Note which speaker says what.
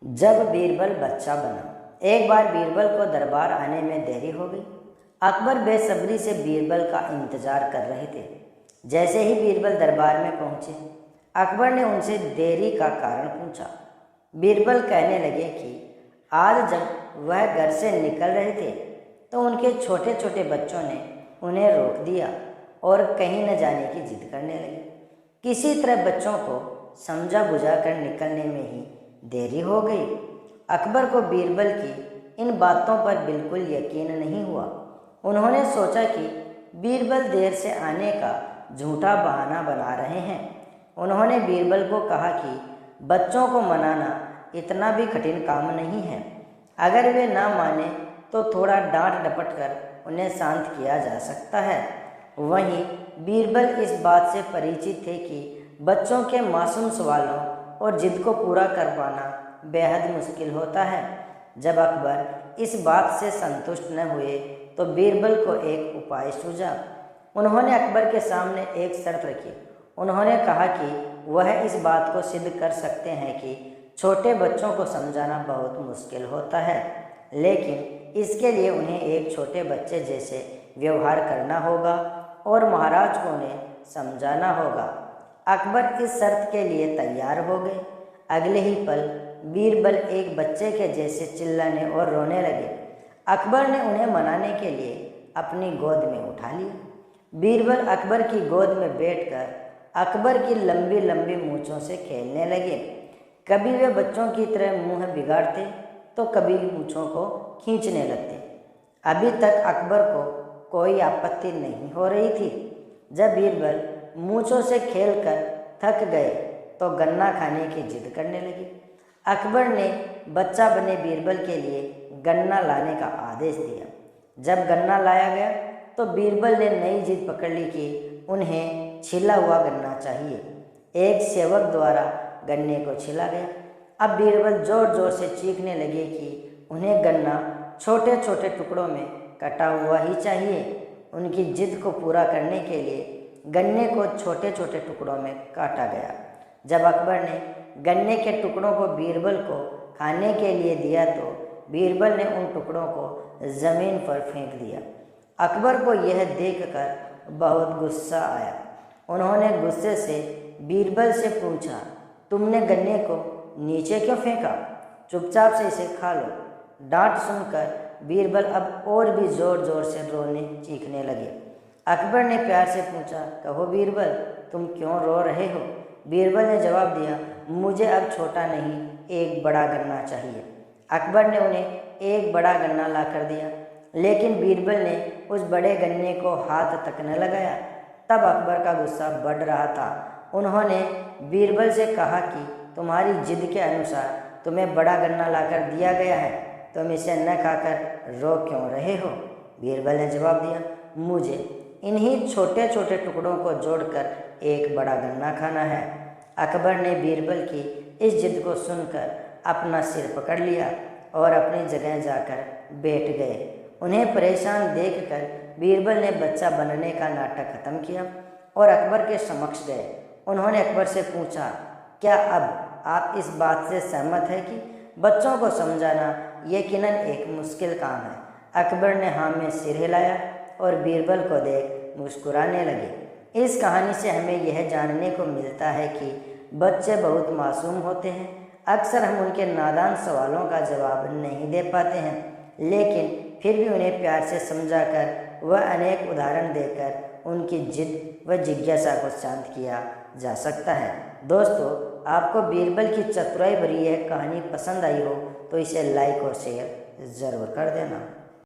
Speaker 1: जब बीरबल बच्चा बना। एक बार बीरबल को दरबार आने में देरी हो गई। अकबर बेसब्री से बीरबल का इंतजार कर रहे थे। जैसे ही बीरबल दरबार में पहुंचे, अकबर ने उनसे देरी का कारण पूछा। बीरबल कहने लगे कि आज जब वह घर से निकल रहे थे तो उनके छोटे छोटे बच्चों ने उन्हें रोक दिया और कहीं न जाने की जिद करने लगे। किसी तरह बच्चों को समझा बुझा कर निकलने में ही देरी हो गई। अकबर को बीरबल की इन बातों पर बिल्कुल यकीन नहीं हुआ। उन्होंने सोचा कि बीरबल देर से आने का झूठा बहाना बना रहे हैं। उन्होंने बीरबल को कहा कि बच्चों को मनाना इतना भी कठिन काम नहीं है। अगर वे ना माने तो थोड़ा डांट डपट कर उन्हें शांत किया जा सकता है। वहीं बीरबल इस बात से परिचित थे कि बच्चों के मासूम सवालों और जिद को पूरा कर पाना बेहद मुश्किल होता है। जब अकबर इस बात से संतुष्ट न हुए तो बीरबल को एक उपाय सूझा। उन्होंने अकबर के सामने एक शर्त रखी। उन्होंने कहा कि वह इस बात को सिद्ध कर सकते हैं कि छोटे बच्चों को समझाना बहुत मुश्किल होता है, लेकिन इसके लिए उन्हें एक छोटे बच्चे जैसे व्यवहार करना होगा और महाराज को उन्हें समझाना होगा। अकबर इस शर्त के लिए तैयार हो गए। अगले ही पल बीरबल एक बच्चे के जैसे चिल्लाने और रोने लगे। अकबर ने उन्हें मनाने के लिए अपनी गोद में उठा लिया। बीरबल अकबर की गोद में बैठकर अकबर की लंबी लंबी मूँछों से खेलने लगे। कभी वे बच्चों की तरह मुंह बिगाड़ते तो कभी मूँछों को खींचने लगते। अभी तक अकबर को कोई आपत्ति नहीं हो रही थी। जब बीरबल मूँछों से खेलकर थक गए तो गन्ना खाने की जिद करने लगे। अकबर ने बच्चा बने बीरबल के लिए गन्ना लाने का आदेश दिया। जब गन्ना लाया गया तो बीरबल ने नई जिद पकड़ ली कि उन्हें छिला हुआ गन्ना चाहिए। एक सेवक द्वारा गन्ने को छिला गया। अब बीरबल जोर जोर से चीखने लगे कि उन्हें गन्ना छोटे छोटे टुकड़ों में कटा हुआ ही चाहिए। उनकी जिद को पूरा करने के लिए गन्ने को छोटे छोटे टुकड़ों में काटा गया। जब अकबर ने गन्ने के टुकड़ों को बीरबल को खाने के लिए दिया तो बीरबल ने उन टुकड़ों को ज़मीन पर फेंक दिया। अकबर को यह देखकर बहुत गुस्सा आया। उन्होंने गुस्से से बीरबल से पूछा, तुमने गन्ने को नीचे क्यों फेंका? चुपचाप से इसे खा लो। डांट सुनकर बीरबल अब और भी ज़ोर ज़ोर से रोने चीखने लगे। अकबर ने प्यार से पूछा, कहो बीरबल, तुम क्यों रो रहे हो? बीरबल ने जवाब दिया, मुझे अब छोटा नहीं, एक बड़ा गन्ना चाहिए। अकबर ने उन्हें एक बड़ा गन्ना ला कर दिया, लेकिन बीरबल ने उस बड़े गन्ने को हाथ तक न लगाया। तब अकबर का गुस्सा बढ़ रहा था। उन्होंने बीरबल से कहा कि तुम्हारी जिद के अनुसार तुम्हें बड़ा गन्ना लाकर दिया गया है, तुम इसे न खाकर रो क्यों रहे हो? बीरबल ने जवाब दिया, मुझे इन्हीं छोटे छोटे टुकड़ों को जोड़कर एक बड़ा गन्ना खाना है। अकबर ने बीरबल की इस जिद को सुनकर अपना सिर पकड़ लिया और अपनी जगह जाकर बैठ गए। उन्हें परेशान देखकर बीरबल ने बच्चा बनने का नाटक खत्म किया और अकबर के समक्ष गए। उन्होंने अकबर से पूछा, क्या अब आप इस बात से सहमत है कि बच्चों को समझाना यकीनन एक मुश्किल काम है? अकबर ने हाँ में सिर हिलाया और बीरबल को देख मुस्कुराने लगे। इस कहानी से हमें यह जानने को मिलता है कि बच्चे बहुत मासूम होते हैं। अक्सर हम उनके नादान सवालों का जवाब नहीं दे पाते हैं, लेकिन फिर भी उन्हें प्यार से समझाकर व अनेक उदाहरण देकर उनकी जिद व जिज्ञासा को शांत किया जा सकता है। दोस्तों, आपको बीरबल की चतुराई भरी यह कहानी पसंद आई हो तो इसे लाइक और शेयर ज़रूर कर देना।